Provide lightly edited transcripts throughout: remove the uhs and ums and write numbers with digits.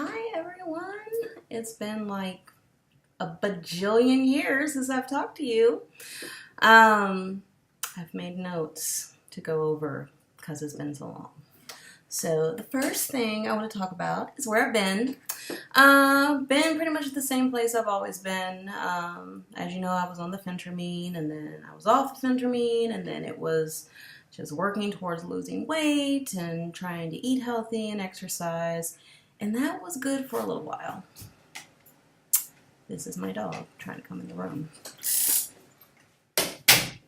Hi everyone. It's been like a bajillion years since I've talked to you. I've made notes to go over because it's been so long. So the first thing I want to talk about is where I've been. Been pretty much at the same place I've always been. As you know, I was on the phentermine, and then I was off the phentermine, and then it was just working towards losing weight and trying to eat healthy and exercise. And that was good for a little while. This is my dog trying to come in the room.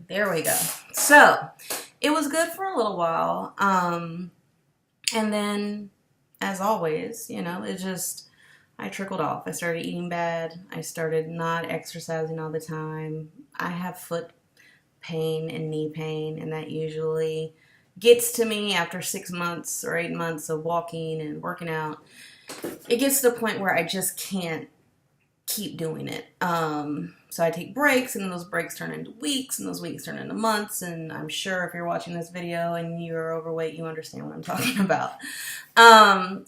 There we go. So, it was good for a little while. And then, as always, I trickled off. I started eating bad. I started not exercising all the time. I have foot pain and knee pain, and that usually gets to me after 6 months or 8 months of walking and working out. It gets to the point where I just can't keep doing it. So I take breaks, and those breaks turn into weeks, and those weeks turn into months, and I'm sure if you're watching this video and you're overweight, you understand what I'm talking about.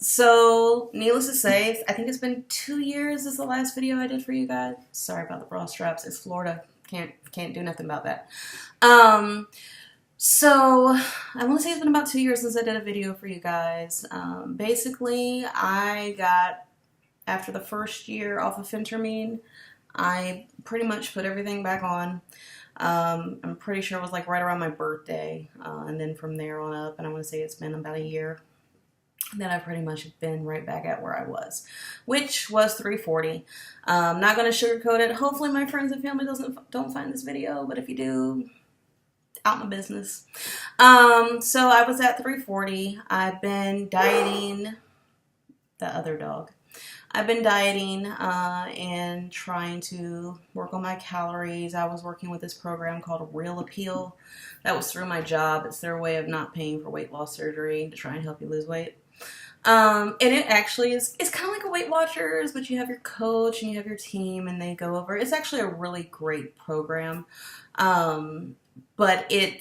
So needless to say, I think it's been 2 years is the last video I did for you guys. Sorry about the bra straps. It's Florida. Can't do nothing about that. So I want to say it's been about 2 years since I did a video for you guys. Basically, I got, after the first year off of phentermine, I pretty much put everything back on. I'm pretty sure it was like right around my birthday. And then from there on up, and I want to say it's been about a year, that I've pretty much been right back at where I was, which was 340. Not going to sugarcoat it. Hopefully my friends and family don't find this video, but if you do, out my business. So I was at 340. I've been dieting, the other dog. I've been dieting and trying to work on my calories. I was working with this program called Real Appeal. That was through my job. It's their way of not paying for weight loss surgery to try and help you lose weight. And it actually it's kind of like a Weight Watchers, but you have your coach and you have your team, and they go over. It's actually a really great program. But I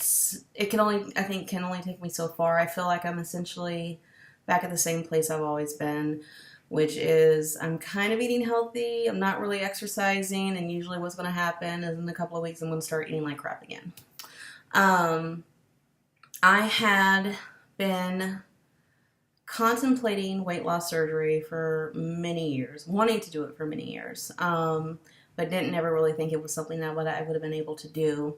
think can only take me so far. I feel like I'm essentially back at the same place I've always been, which is I'm kind of eating healthy. I'm not really exercising, and usually what's going to happen is in a couple of weeks I'm going to start eating like crap again. I had been contemplating weight loss surgery for many years, wanting to do it for many years, but didn't ever really think it was something that I would have been able to do.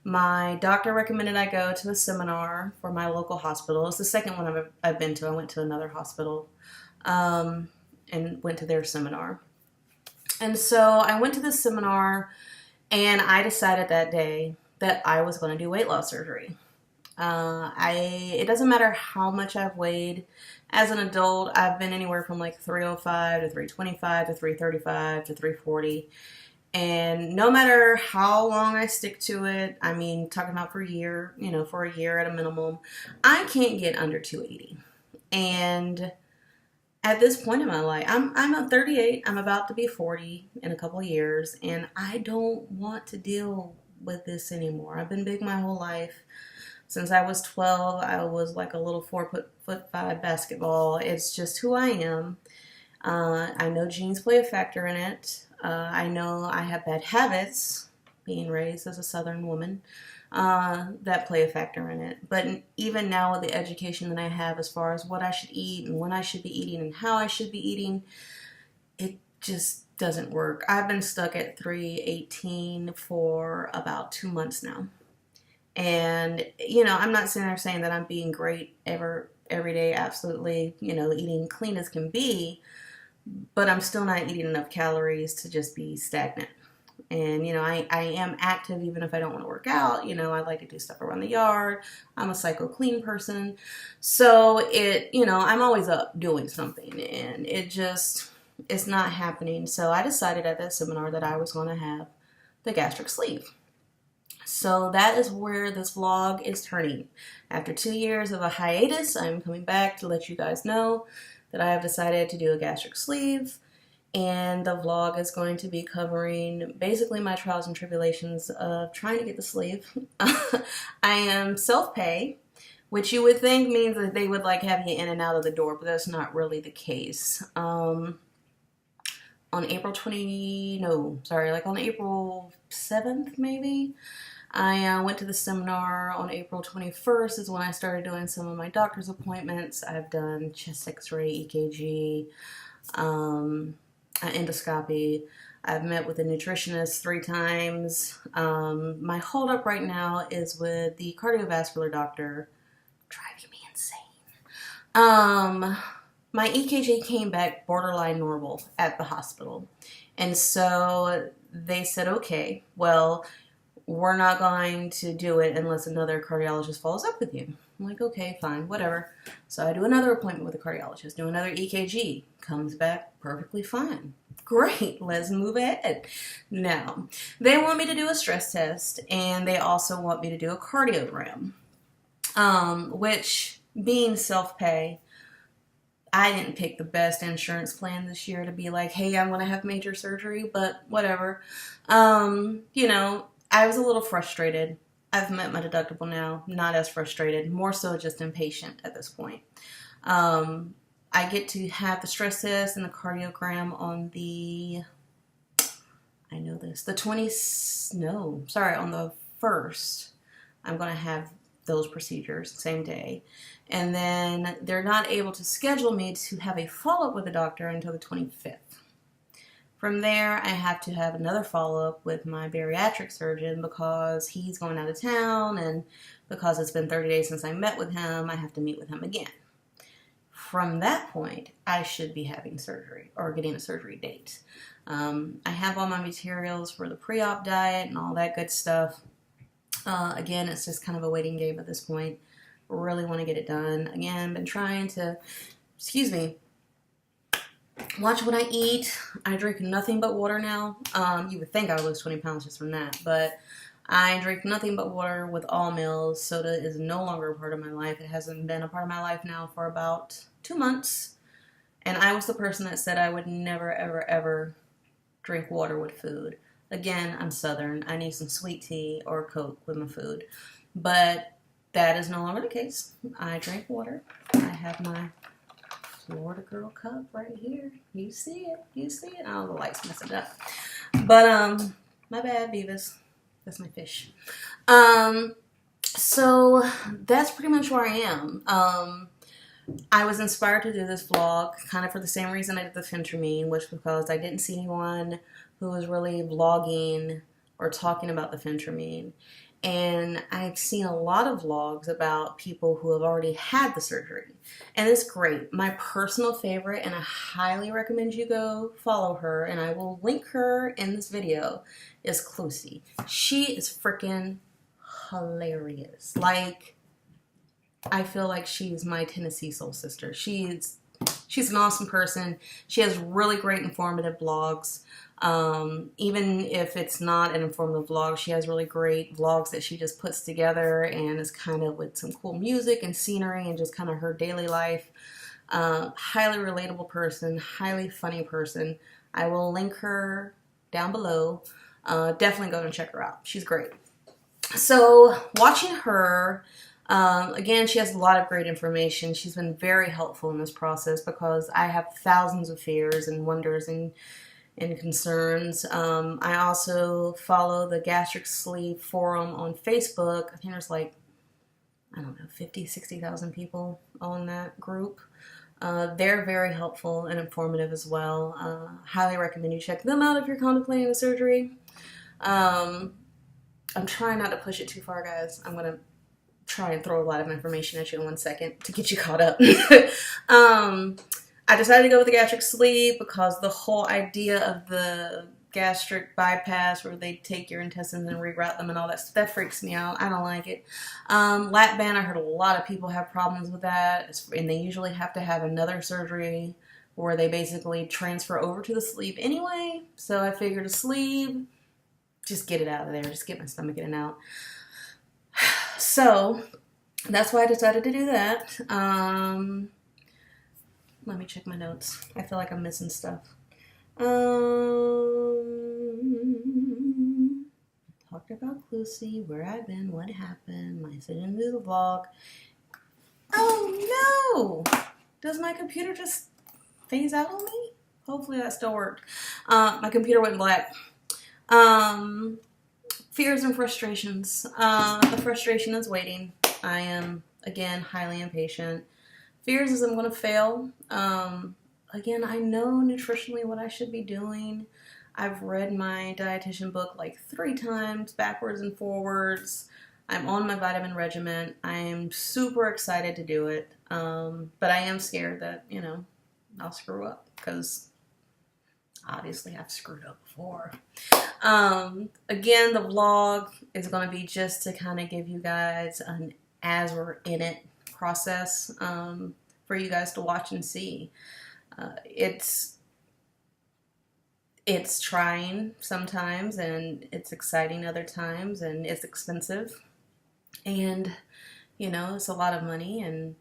My doctor recommended I go to a seminar for my local hospital. It's the second one I've been to. I went to another hospital and went to their seminar. And so I went to this seminar, and I decided that day that I was going to do weight loss surgery. It doesn't matter how much I've weighed. As an adult, I've been anywhere from like 305 to 325 to 335 to 340. And no matter how long I stick to it, I mean, talking about for a year at a minimum, I can't get under 280. And at this point in my life, I'm at 38. I'm about to be 40 in a couple of years, and I don't want to deal with this anymore. I've been big my whole life. Since I was 12, I was like a little 4'5" basketball. It's just who I am. I know genes play a factor in it. I know I have bad habits, being raised as a Southern woman, that play a factor in it. But even now with the education that I have as far as what I should eat and when I should be eating and how I should be eating, it just doesn't work. I've been stuck at 318 for about 2 months now. And, I'm not sitting there saying that I'm being great every day, absolutely, eating clean as can be, but I'm still not eating enough calories to just be stagnant. And, I am active even if I don't want to work out. I like to do stuff around the yard. I'm a psycho clean person. So I'm always up doing something, and it's not happening. So I decided at that seminar that I was going to have the gastric sleeve. So that is where this vlog is turning. After 2 years of a hiatus, I'm coming back to let you guys know that I have decided to do a gastric sleeve. And the vlog is going to be covering basically my trials and tribulations of trying to get the sleeve. I am self-pay, which you would think means that they would like have you in and out of the door, but that's not really the case. On April 20, no, sorry, like on April 7th, maybe, I went to the seminar. On April 21st is when I started doing some of my doctor's appointments. I've done chest x-ray, EKG, an endoscopy. I've met with a nutritionist 3 times. My holdup right now is with the cardiovascular doctor, driving me insane. My EKG came back borderline normal at the hospital. And so they said, okay, well, we're not going to do it unless another cardiologist follows up with you. I'm like, okay, fine, whatever. So I do another appointment with a cardiologist, do another EKG, comes back perfectly fine. Great, let's move ahead. Now, they want me to do a stress test, and they also want me to do a cardiogram, which, being self-pay, I didn't pick the best insurance plan this year to be like, hey, I'm going to have major surgery, but whatever. You know, I was a little frustrated. I've met my deductible now, not as frustrated, more so just impatient at this point. I get to have the stress test and the cardiogram on the, I know this, the 20th, no, sorry, on the 1st. I'm going to have those procedures same day. And then they're not able to schedule me to have a follow-up with the doctor until the 25th. From there, I have to have another follow-up with my bariatric surgeon because he's going out of town, and because it's been 30 days since I met with him, I have to meet with him again. From that point, I should be having surgery or getting a surgery date. I have all my materials for the pre-op diet and all that good stuff. Again, it's just kind of a waiting game at this point. Really want to get it done. Again, been trying to, watch what I eat. I drink nothing but water now. You would think I would lose 20 pounds just from that, but I drink nothing but water with all meals. Soda is no longer a part of my life. It hasn't been a part of my life now for about 2 months. And I was the person that said I would never, ever, ever drink water with food. Again, I'm Southern. I need some sweet tea or Coke with my food. But that is no longer the case. I drink water. I have my Florida Girl cup right here. You see it. You see it. Oh, the light's messing up. But, my bad, Beavis. That's my fish. So that's pretty much where I am. I was inspired to do this vlog kind of for the same reason I did the phentermine, which was because I didn't see anyone who was really vlogging or talking about the phentermine. And I've seen a lot of vlogs about people who have already had the surgery. And it's great. My personal favorite, and I highly recommend you go follow her, and I will link her in this video, is Clusie. She is freaking hilarious. Like, I feel like she's my Tennessee soul sister. She's an awesome person. She has really great informative blogs. Even if it's not an informative vlog, she has really great vlogs that she just puts together and is kind of with some cool music and scenery and just kind of her daily life. Highly relatable person, highly funny person. I will link her down below. Definitely go and check her out. She's great. So watching her, again, she has a lot of great information. She's been very helpful in this process because I have thousands of fears and wonders and concerns. I also follow the Gastric Sleeve forum on Facebook. I think there's like, I don't know, 50, 60,000 people on that group. They're very helpful and informative as well. Highly recommend you check them out if you're contemplating the surgery. I'm trying not to push it too far, guys. I'm going to try and throw a lot of information at you in 1 second to get you caught up. I decided to go with the gastric sleeve because the whole idea of the gastric bypass where they take your intestines and reroute them and all that stuff, that freaks me out. I don't like it. Lap band, I heard a lot of people have problems with that, and they usually have to have another surgery where they basically transfer over to the sleeve anyway. So I figured a sleeve, just get it out of there. Just get my stomach in and out. So that's why I decided to do that. Let me check my notes. I feel like I'm missing stuff. Talked about Clusie, where I've been, what happened, my decision to do the vlog. Oh, does my computer just phase out on me? Hopefully that still worked. My computer went black. Fears and frustrations. The frustration is waiting. I am, again, highly impatient. Fears is I'm going to fail. Again, I know nutritionally what I should be doing. I've read my dietitian book like 3 times, backwards and forwards. I'm on my vitamin regimen. I am super excited to do it. But I am scared that, you know, I'll screw up because obviously I've screwed up before. Again, the vlog is going to be just to kind of give you guys an as we're in it process for you guys to watch and see. It's trying sometimes, and it's exciting other times, and it's expensive, and you know, it's a lot of money, and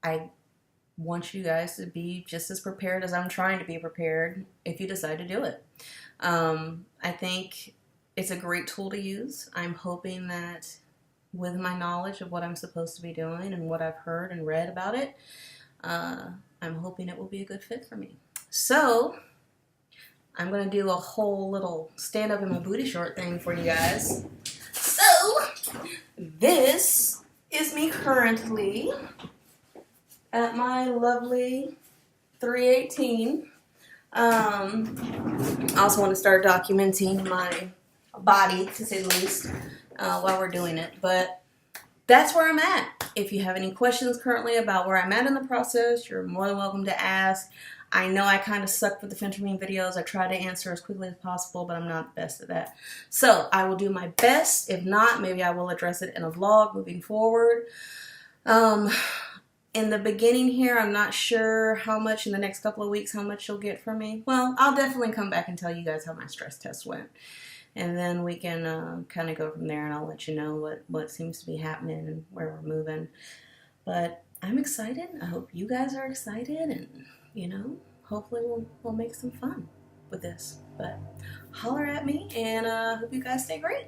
I want you guys to be just as prepared as I'm trying to be prepared if you decide to do it. I think it's a great tool to use. I'm hoping that with my knowledge of what I'm supposed to be doing and what I've heard and read about it, I'm hoping it will be a good fit for me. So I'm going to do a whole little stand up in my booty short thing for you guys. So this is me currently at my lovely 318. I also want to start documenting my body, to say the least, while we're doing it. But that's where I'm at. If you have any questions currently about where I'm at in the process, you're more than welcome to ask. I know I kind of suck with the phentermine videos. I try to answer as quickly as possible, but I'm not the best at that. So I will do my best. If not, maybe I will address it in a vlog moving forward. In the beginning here, I'm not sure how much in the next couple of weeks, how much you'll get from me. Well, I'll definitely come back and tell you guys how my stress test went. And then we can kind of go from there, and I'll let you know what seems to be happening and where we're moving. But I'm excited. I hope you guys are excited, and, you know, hopefully we'll make some fun with this. But holler at me, and hope you guys stay great.